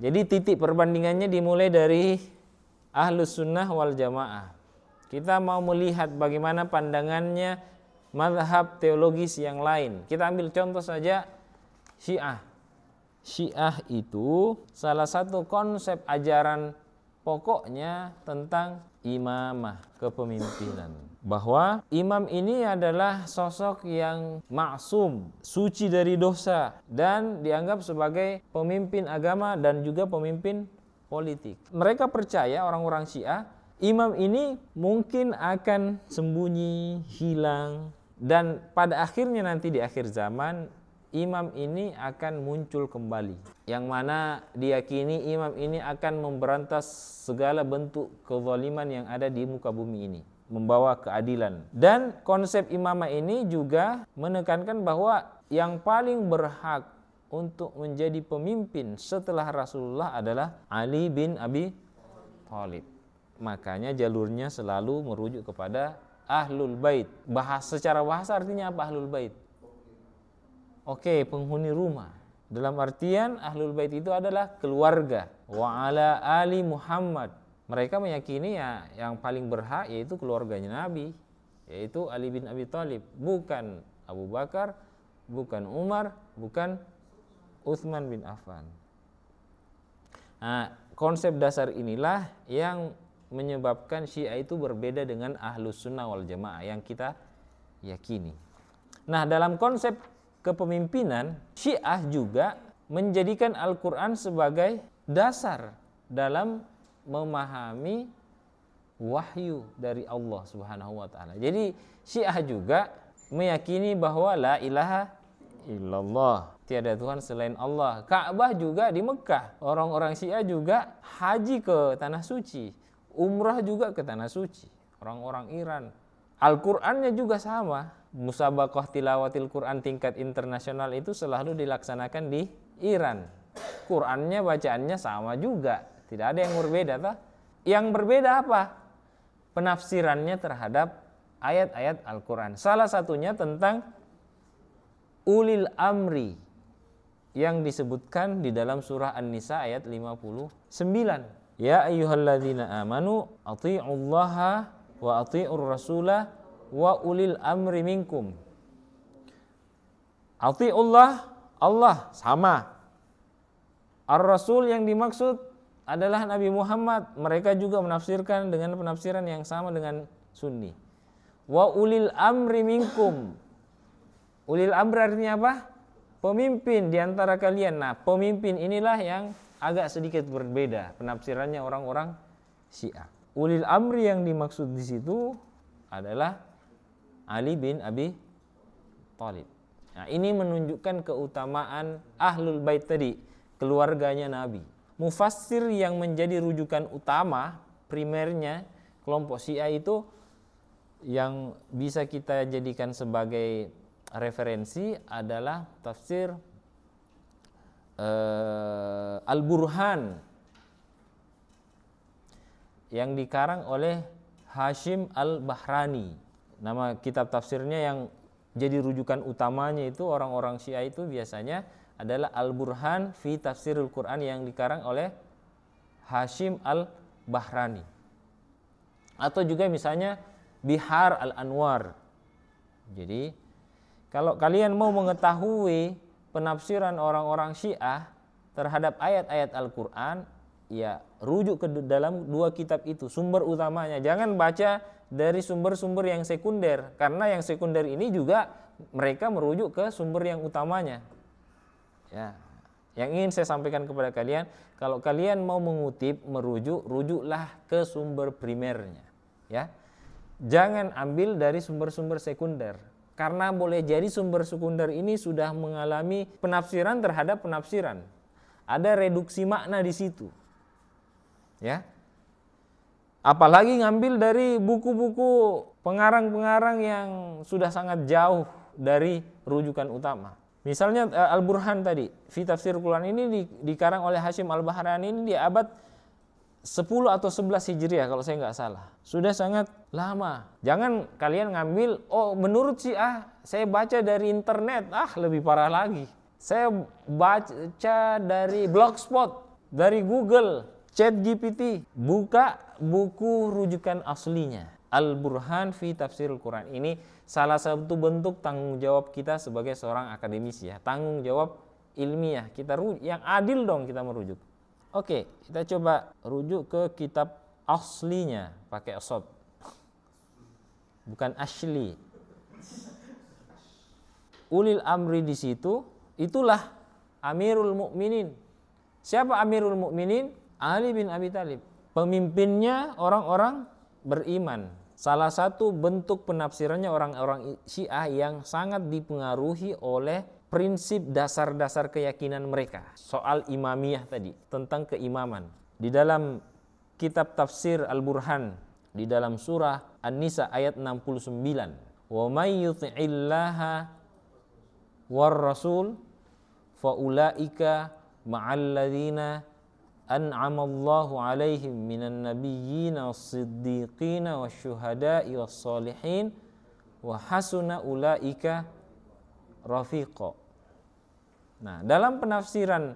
Jadi titik perbandingannya dimulai dari Ahlus Sunnah wal Jamaah. Kita mau melihat bagaimana pandangannya mazhab teologis yang lain. Kita ambil contoh saja Syiah. Syiah itu salah satu konsep ajaran pokoknya tentang imamah, kepemimpinan. Bahwa imam ini adalah sosok yang maksum, suci dari dosa, dan dianggap sebagai pemimpin agama dan juga pemimpin politik. Mereka percaya, orang-orang Syiah, imam ini mungkin akan sembunyi, hilang, dan pada akhirnya nanti di akhir zaman imam ini akan muncul kembali, yang mana diyakini imam ini akan memberantas segala bentuk kezaliman yang ada di muka bumi ini, membawa keadilan. Dan konsep imamah ini juga menekankan bahwa yang paling berhak untuk menjadi pemimpin setelah Rasulullah adalah Ali bin Abi Thalib. Makanya jalurnya selalu merujuk kepada Ahlul Bait. Secara bahasa artinya apa Ahlul Bait? Oke, penghuni rumah. Dalam artian Ahlul Bait itu adalah keluarga. Wa ala ali Muhammad. Mereka meyakini ya yang paling berhak yaitu keluarganya Nabi, yaitu Ali bin Abi Thalib, bukan Abu Bakar, bukan Umar, bukan Utsman bin Affan. Nah, konsep dasar inilah yang menyebabkan Syiah itu berbeda dengan Ahlus Sunnah wal Jamaah yang kita yakini. Nah, dalam konsep kepemimpinan, Syiah juga menjadikan Al-Quran sebagai dasar dalam memahami wahyu dari Allah Subhanahu wa taala. Jadi Syiah juga meyakini bahwa la ilaha illallah, tiada Tuhan selain Allah. Ka'bah juga di Mekah. Orang-orang Syiah juga haji ke tanah suci, umrah juga ke tanah suci. Orang-orang Iran. Al-Qur'annya juga sama. Musabaqah tilawatil Quran tingkat internasional itu selalu dilaksanakan di Iran. Qurannya bacaannya sama juga, tidak ada yang berbeda toh. Yang berbeda apa? Penafsirannya terhadap ayat-ayat Al-Quran. Salah satunya tentang ulil amri yang disebutkan di dalam surah An-Nisa ayat 59. Ya ayyuhalladzina amanu athi'ullaha wa athi'ur rasulah wa ulil amri minkum. Athi'ullah, Allah sama. Ar-Rasul yang dimaksud adalah Nabi Muhammad. Mereka juga menafsirkan dengan penafsiran yang sama dengan Sunni. Wa ulil amri minkum. Ulil amri artinya apa? Pemimpin di antara kalian. Nah, pemimpin inilah yang agak sedikit berbeda penafsirannya orang-orang Syiah. Ulil amri yang dimaksud di situ adalah Ali bin Abi Thalib. Nah, ini menunjukkan keutamaan Ahlul Bait tadi, keluarganya Nabi. Mufassir yang menjadi rujukan utama primernya kelompok Syiah itu yang bisa kita jadikan sebagai referensi adalah tafsir Al-Burhan yang dikarang oleh Hashim Al-Bahrani. Nama kitab tafsirnya yang jadi rujukan utamanya itu orang-orang Syiah itu biasanya adalah Al-Burhan fi Tafsirul Quran yang dikarang oleh Hashim Al-Bahrani. Atau juga misalnya Bihar Al-Anwar. Jadi kalau kalian mau mengetahui penafsiran orang-orang Syiah terhadap ayat-ayat Al-Quran, ya rujuk ke dalam dua kitab itu, sumber utamanya. Jangan baca dari sumber-sumber yang sekunder, karena yang sekunder ini juga mereka merujuk ke sumber yang utamanya. Ya, yang ingin saya sampaikan kepada kalian, kalau kalian mau mengutip, merujuk, rujuklah ke sumber primernya. Ya, jangan ambil dari sumber-sumber sekunder, karena boleh jadi sumber sekunder ini sudah mengalami penafsiran terhadap penafsiran. Ada reduksi makna di situ. Ya. Apalagi ngambil dari buku-buku pengarang-pengarang yang sudah sangat jauh dari rujukan utama. Misalnya Al-Burhan tadi, fi Tafsir Quran ini dikarang oleh Hashim Al-Bahrani ini di abad 10 atau 11 Hijriah kalau saya nggak salah. Sudah sangat lama. Jangan kalian ngambil, oh menurut Syiah, saya baca dari internet, lebih parah lagi. Saya baca dari blogspot. dari Google, ChatGPT, buka buku rujukan aslinya. Al-Burhan fi Tafsirul Quran. Ini salah satu bentuk tanggung jawab kita sebagai seorang akademisi ya. Tanggung jawab ilmiah. Kita yang adil dong kita merujuk. Oke, kita coba rujuk ke kitab aslinya pakai shot. Bukan asli. Ulil amri di situ itulah Amirul Mukminin. Siapa Amirul Mukminin? Ali bin Abi Thalib. Pemimpinnya orang-orang beriman. Salah satu bentuk penafsirannya orang-orang Syiah yang sangat dipengaruhi oleh prinsip dasar-dasar keyakinan mereka soal imamiyah tadi, tentang keimaman. Di dalam kitab tafsir Al-Burhan, di dalam surah An-Nisa ayat 69, wa may yuti'illaha war rasul fa ulaika ma'al ladzina an'amallahu alaihim minan nabiyyina was-siddiqina wasyuhada'i was-solihin wa hasuna ulaika rafiqa. Nah, dalam penafsiran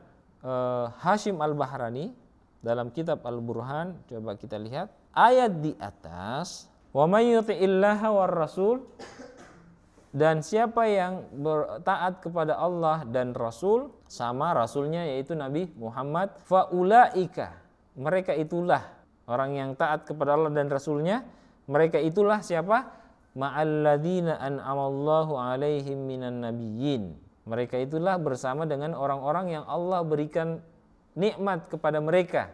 Hashim Al-Bahrani dalam kitab Al-Burhan, coba kita lihat ayat di atas, wa may yuti'illaha war rasul, dan siapa yang taat kepada Allah dan Rasul, sama Rasulnya yaitu Nabi Muhammad, faulaika, mereka itulah orang yang taat kepada Allah dan Rasulnya, mereka itulah siapa? Ma'alladzina an'amallahu alaihim minan nabiyyin, mereka itulah bersama dengan orang-orang yang Allah berikan nikmat kepada mereka.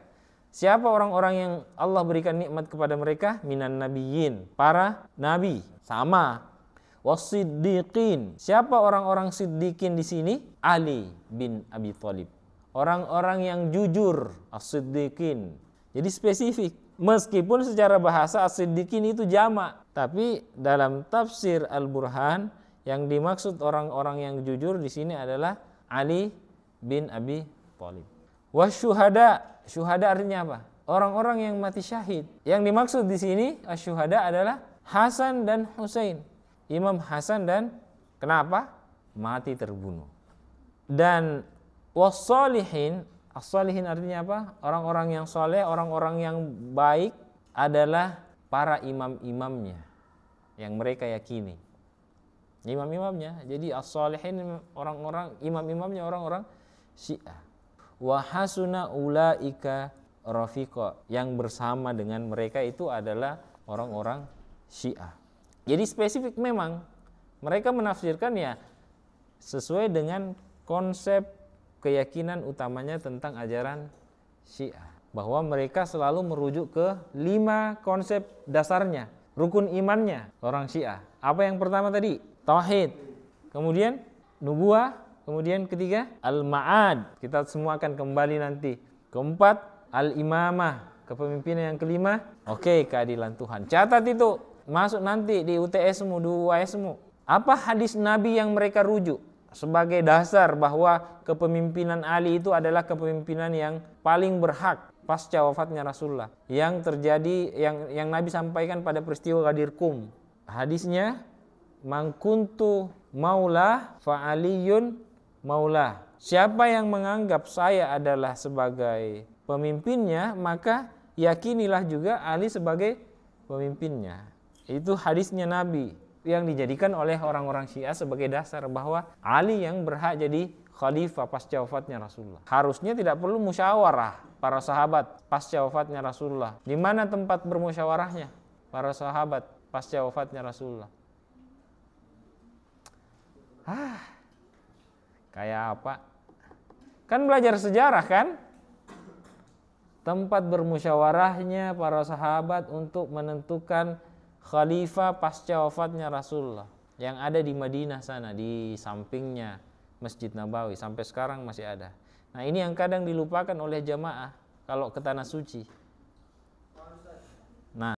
Siapa orang-orang yang Allah berikan nikmat kepada mereka? Minan nabiyyin, para nabi, sama. Wasiddiqin. Siapa orang-orang siddiqin di sini? Ali bin Abi Thalib. Orang-orang yang jujur, as-siddiqin. Jadi spesifik. Meskipun secara bahasa as-siddiqin itu jamak, tapi dalam tafsir Al-Burhan yang dimaksud orang-orang yang jujur di sini adalah Ali bin Abi Thalib. Wasyuhada. Syuhada artinya apa? Orang-orang yang mati syahid. Yang dimaksud di sini asyuhada adalah Hasan dan Husain. Imam Hasan dan kenapa? Mati terbunuh. Dan wassalihin, as-salihin artinya apa? Orang-orang yang soleh, orang-orang yang baik adalah para imam-imamnya yang mereka yakini. Imam-imamnya. Jadi as-salihin orang-orang, imam-imamnya orang-orang Syiah. Wa hasuna ulaika rafiqa, yang bersama dengan mereka itu adalah orang-orang Syiah. Jadi spesifik memang mereka menafsirkan ya sesuai dengan konsep keyakinan utamanya tentang ajaran Syiah, bahwa mereka selalu merujuk ke 5 konsep dasarnya, rukun imannya orang Syiah. Apa yang pertama tadi? Tauhid. Kemudian nubuwah, kemudian ketiga al-ma'ad, kita semua akan kembali nanti. Keempat al-imamah, kepemimpinan. Yang kelima, keadilan Tuhan. Catat itu. Masuk nanti di UTS-mu, di UAS-mu. Apa hadis Nabi yang mereka rujuk sebagai dasar bahwa kepemimpinan Ali itu adalah kepemimpinan yang paling berhak pasca wafatnya Rasulullah, yang terjadi, yang Nabi sampaikan pada peristiwa Ghadir Qum. Hadisnya, man kuntu maula fa aliyun maula. Siapa yang menganggap saya adalah sebagai pemimpinnya, maka yakinilah juga Ali sebagai pemimpinnya. Itu hadisnya Nabi yang dijadikan oleh orang-orang Syiah sebagai dasar bahwa Ali yang berhak jadi khalifah pasca wafatnya Rasulullah. Harusnya tidak perlu musyawarah para sahabat pasca wafatnya Rasulullah. Di mana tempat bermusyawarahnya para sahabat pasca wafatnya Rasulullah? Kayak apa? Kan belajar sejarah kan? Tempat bermusyawarahnya para sahabat untuk menentukan khalifah pasca wafatnya Rasulullah yang ada di Madinah sana, di sampingnya Masjid Nabawi, sampai sekarang masih ada. Nah, ini yang kadang dilupakan oleh jamaah kalau ke tanah suci.